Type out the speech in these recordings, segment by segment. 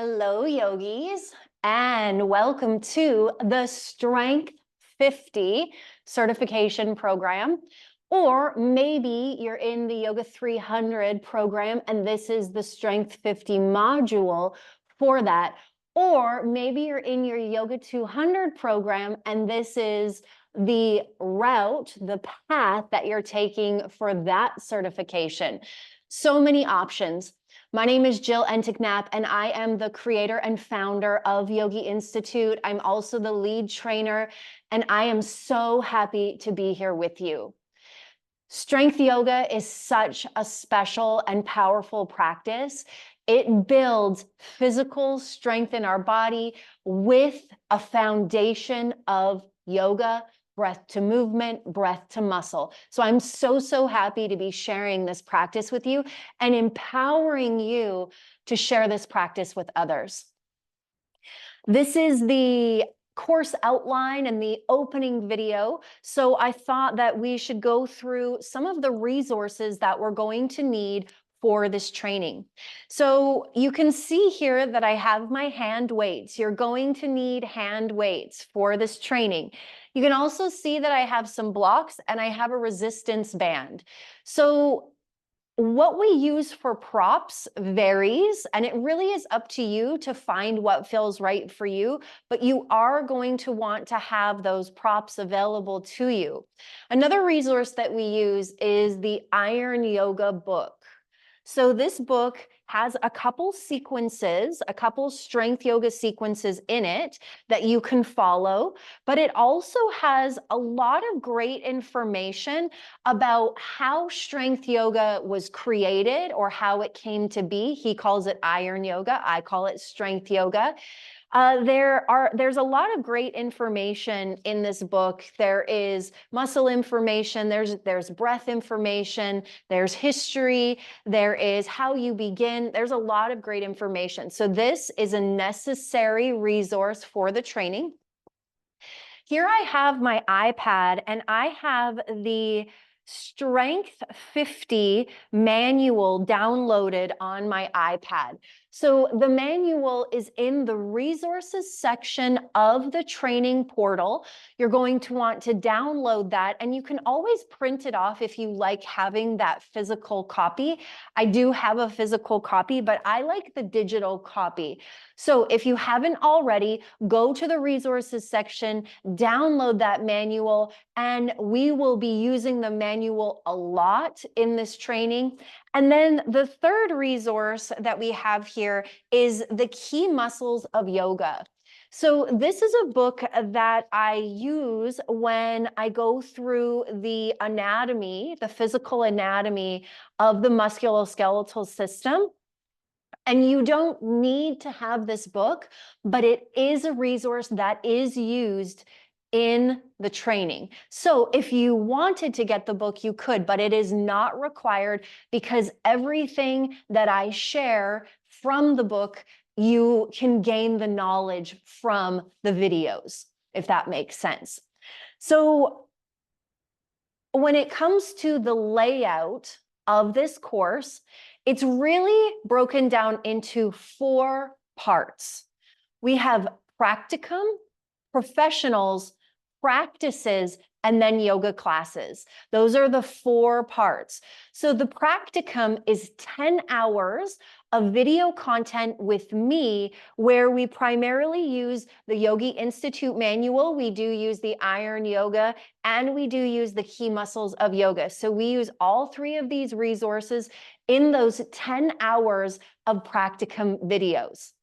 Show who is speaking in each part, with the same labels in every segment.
Speaker 1: Hello, yogis, and welcome to the Strength 50 certification program. Or maybe you're in the Yoga 300 program and this is the Strength 50 module for that. Or maybe you're in your Yoga 200 program and this is the route, the path that you're taking for that certification. So many options. My name is Jill Enticknap, and I am the creator and founder of Yogi Institute. I'm also the lead trainer, and I am so happy to be here with you. Strength yoga is such a special and powerful practice. It builds physical strength in our body with a foundation of yoga, breath to movement, breath to muscle. So I'm so happy to be sharing this practice with you and empowering you to share this practice with others. This is the course outline and the opening video. So I thought that we should go through some of the resources that we're going to need for this training. So you can see here that I have my hand weights. You're going to need hand weights for this training. You can also see that I have some blocks and I have a resistance band. So what we use for props varies, and it really is up to you to find what feels right for you, but you are going to want to have those props available to you. Another resource that we use is the Iron Yoga book. So this book has a couple sequences, a couple strength yoga sequences in it that you can follow, but it also has a lot of great information about how strength yoga was created or how it came to be. He calls it iron yoga. I call it strength yoga. There's a lot of great information in this book. There is muscle information, there's breath information, there's history, there is how you begin. There's a lot of great information. So this is a necessary resource for the training. Here I have my iPad and I have the Strength 50 manual downloaded on my iPad. So the manual is in the resources section of the training portal. You're going to want to download that, and you can always print it off if you like having that physical copy. I do have a physical copy, but I like the digital copy. So if you haven't already, go to the resources section, download that manual, and we will be using the manual a lot in this training. And then the third resource that we have here is the key muscles of yoga. So this is a book that I use when I go through the anatomy, the physical anatomy of the musculoskeletal system. And you don't need to have this book, but it is a resource that is used in the training. So if you wanted to get the book, you could, but it is not required because everything that I share from the book, you can gain the knowledge from the videos, if that makes sense. So when it comes to the layout of this course, it's really broken down into 4 parts. We have practicum, professionals, practices, and then yoga classes. Those are the 4 parts. So the practicum is 10 hours of video content with me, where we primarily use the Yogi Institute manual. We do use the Iron Yoga, and we do use the key muscles of yoga. So we use all 3 of these resources in those 10 hours of practicum videos.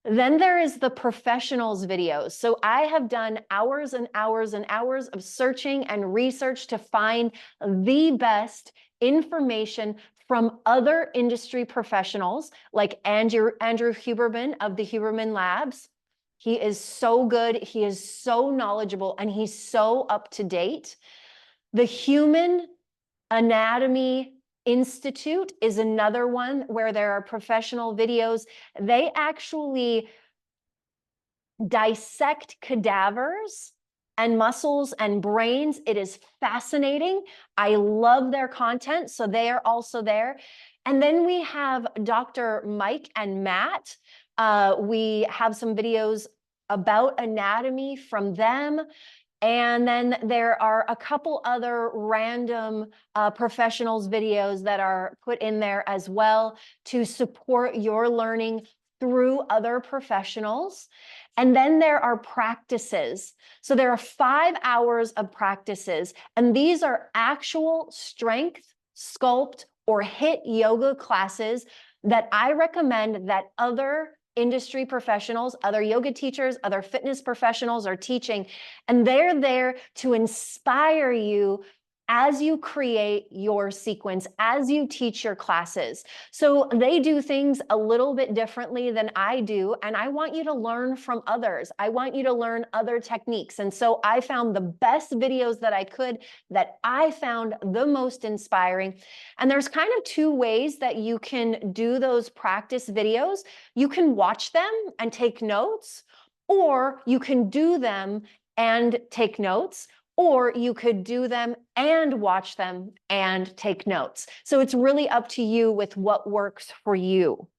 Speaker 1: Then there is the professionals videos. So I have done hours and hours and hours of searching and research to find the best information from other industry professionals like Andrew Huberman of the Huberman Labs. He is so good, he is so knowledgeable, and he's so up to date. The Human Anatomy Institute is another one where there are professional videos. They actually dissect cadavers and muscles and brains. It is fascinating. I love their content, so they are also there. And then we have Dr. Mike and Matt. We have some videos about anatomy from them. And then there are a couple other random professionals videos that are put in there as well to support your learning through other professionals. And then there are practices. So there are 5 hours of practices, and these are actual strength, sculpt, or HIIT yoga classes that I recommend that other industry professionals, other yoga teachers, other fitness professionals are teaching, and they're there to inspire you as you create your sequence, as you teach your classes. So they do things a little bit differently than I do, and I want you to learn from others. I want you to learn other techniques. And so I found the best videos that I could, that I found the most inspiring. And there's kind of 2 ways that you can do those practice videos. You can watch them and take notes, or you can do them and take notes, or you could do them and watch them and take notes. So it's really up to you with what works for you.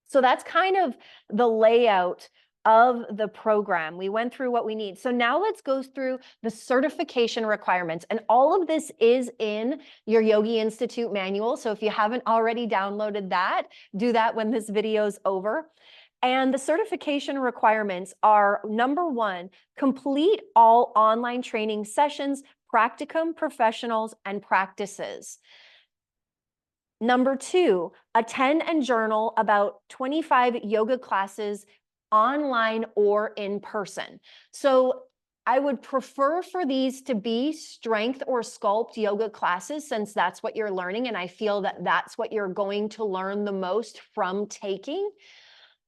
Speaker 1: So that's kind of the layout of the program. We went through what we need. So now let's go through the certification requirements. And all of this is in your Yogi Institute manual. So if you haven't already downloaded that, do that when this video is over. And the certification requirements are: number 1, complete all online training sessions, practicum, professionals, and practices. Number 2, attend and journal about 25 yoga classes online or in person. So I would prefer for these to be strength or sculpt yoga classes, since that's what you're learning, and I feel that that's what you're going to learn the most from taking.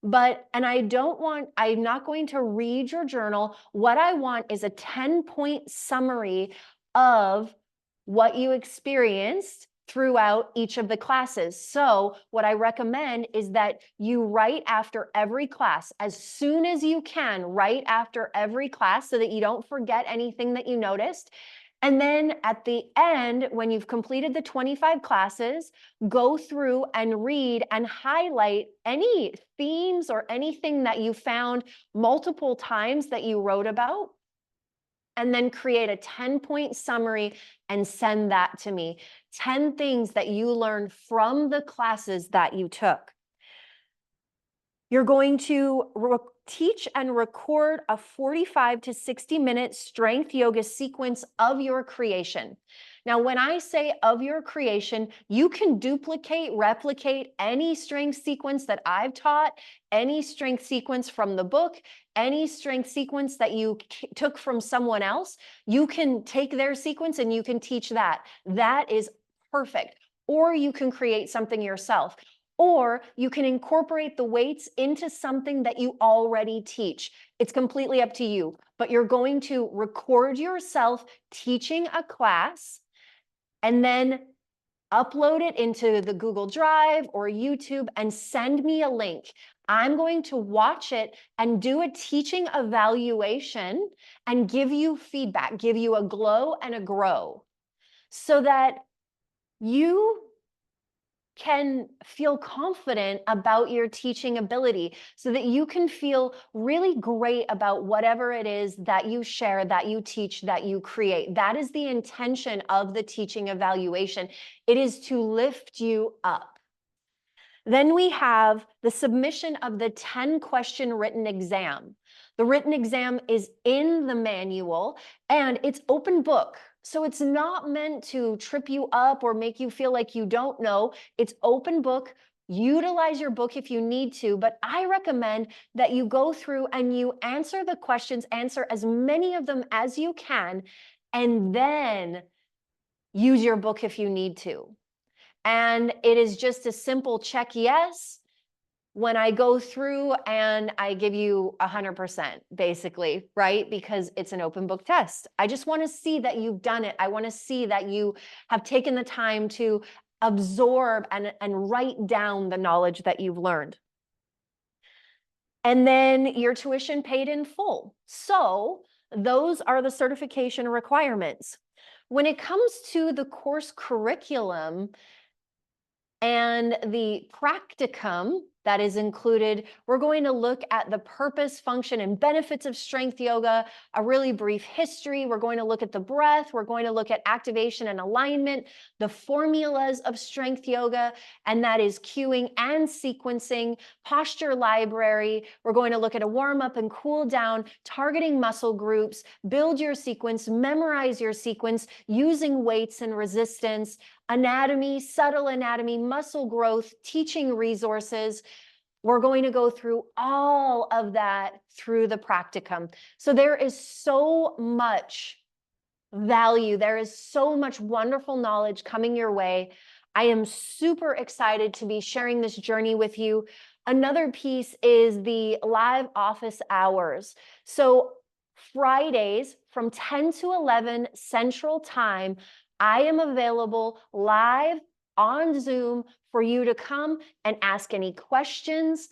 Speaker 1: And I'm not going to read your journal. What I want is a 10-point summary of what you experienced throughout each of the classes. So what I recommend is that you write after every class, as soon as you can, write after every class so that you don't forget anything that you noticed. And then at the end, when you've completed the 25 classes, go through and read and highlight any themes or anything that you found multiple times that you wrote about, and then create a 10-point summary and send that to me. 10 things that you learned from the classes that you took. You're going to teach and record a 45 to 60-minute strength yoga sequence of your creation. Now, when I say of your creation, you can duplicate, replicate any strength sequence that I've taught, any strength sequence from the book, any strength sequence that you took from someone else. You can take their sequence and you can teach that. That is perfect. Or you can create something yourself. Or you can incorporate the weights into something that you already teach. It's completely up to you, but you're going to record yourself teaching a class and then upload it into the Google Drive or YouTube and send me a link. I'm going to watch it and do a teaching evaluation and give you feedback, give you a glow and a grow, so that you can feel confident about your teaching ability, so that you can feel really great about whatever it is that you share, that you teach, that you create. That is the intention of the teaching evaluation. It is to lift you up. Then we have the submission of the 10-question written exam. The written exam is in the manual and it's open book. So it's not meant to trip you up or make you feel like you don't know. It's open book. Utilize your book if you need to, but I recommend that you go through and you answer the questions, answer as many of them as you can, and then use your book if you need to. And it is just a simple check yes when I go through and I give you 100%, basically, right? Because it's an open book test. I just want to see that you've done it. I want to see that you have taken the time to absorb and write down the knowledge that you've learned. And then your tuition paid in full. So those are the certification requirements. When it comes to the course curriculum, And the practicum that is included, we're going to look at the purpose, function, and benefits of strength yoga, a really brief history. We're going to look at the breath. We're going to look at activation and alignment, the formulas of strength yoga, and that is cueing and sequencing, posture library. We're going to look at a warm up and cool down, targeting muscle groups, build your sequence, memorize your sequence, using weights and resistance, anatomy, subtle anatomy, muscle growth, teaching resources. We're going to go through all of that through the practicum. So there is so much value. There is so much wonderful knowledge coming your way. I am super excited to be sharing this journey with you. Another piece is the live office hours. So Fridays from 10 to 11 Central Time, I am available live on Zoom for you to come and ask any questions,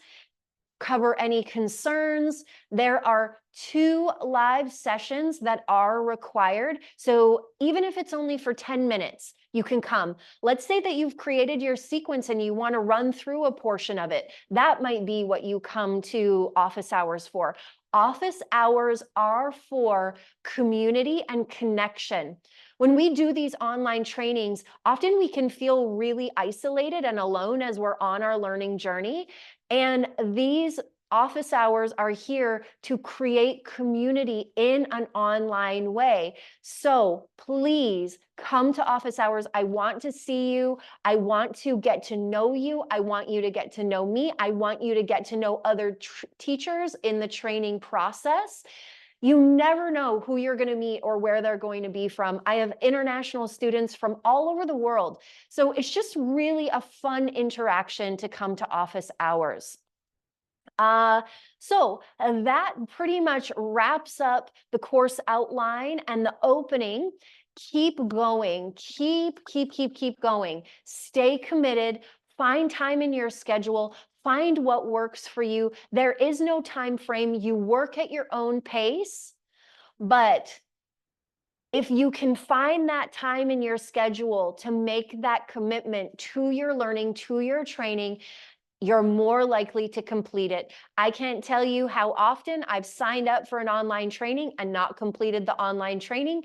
Speaker 1: cover any concerns. There are 2 live sessions that are required. So even if it's only for 10 minutes, you can come. Let's say that you've created your sequence and you want to run through a portion of it. That might be what you come to office hours for. Office hours are for community and connection. When we do these online trainings, often we can feel really isolated and alone as we're on our learning journey. And these office hours are here to create community in an online way. So please come to office hours. I want to see you. I want to get to know you. I want you to get to know me. I want you to get to know other teachers in the training process. You never know who you're going to meet or where they're going to be from. I have international students from all over the world. So it's just really a fun interaction to come to office hours. So that pretty much wraps up the course outline and the opening. Keep going, keep going. Stay committed, find time in your schedule, find what works for you. There is no time frame. You work at your own pace, but if you can find that time in your schedule to make that commitment to your learning, to your training, you're more likely to complete it. I can't tell you how often I've signed up for an online training and not completed the online training.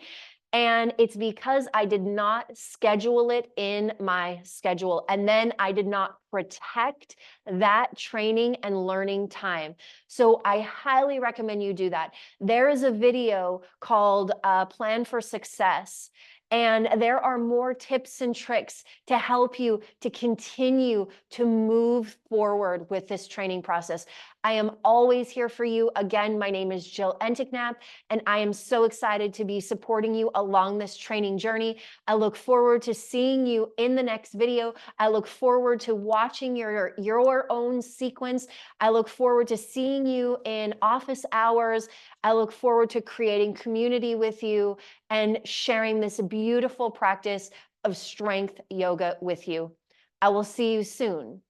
Speaker 1: And it's because I did not schedule it in my schedule. And then I did not protect that training and learning time. So I highly recommend you do that. There is a video called Plan for Success. And there are more tips and tricks to help you to continue to move forward with this training process. I am always here for you. Again, my name is Jill Enticknap, and I am so excited to be supporting you along this training journey. I look forward to seeing you in the next video. I look forward to watching your own sequence. I look forward to seeing you in office hours. I look forward to creating community with you and sharing this beautiful practice of strength yoga with you. I will see you soon.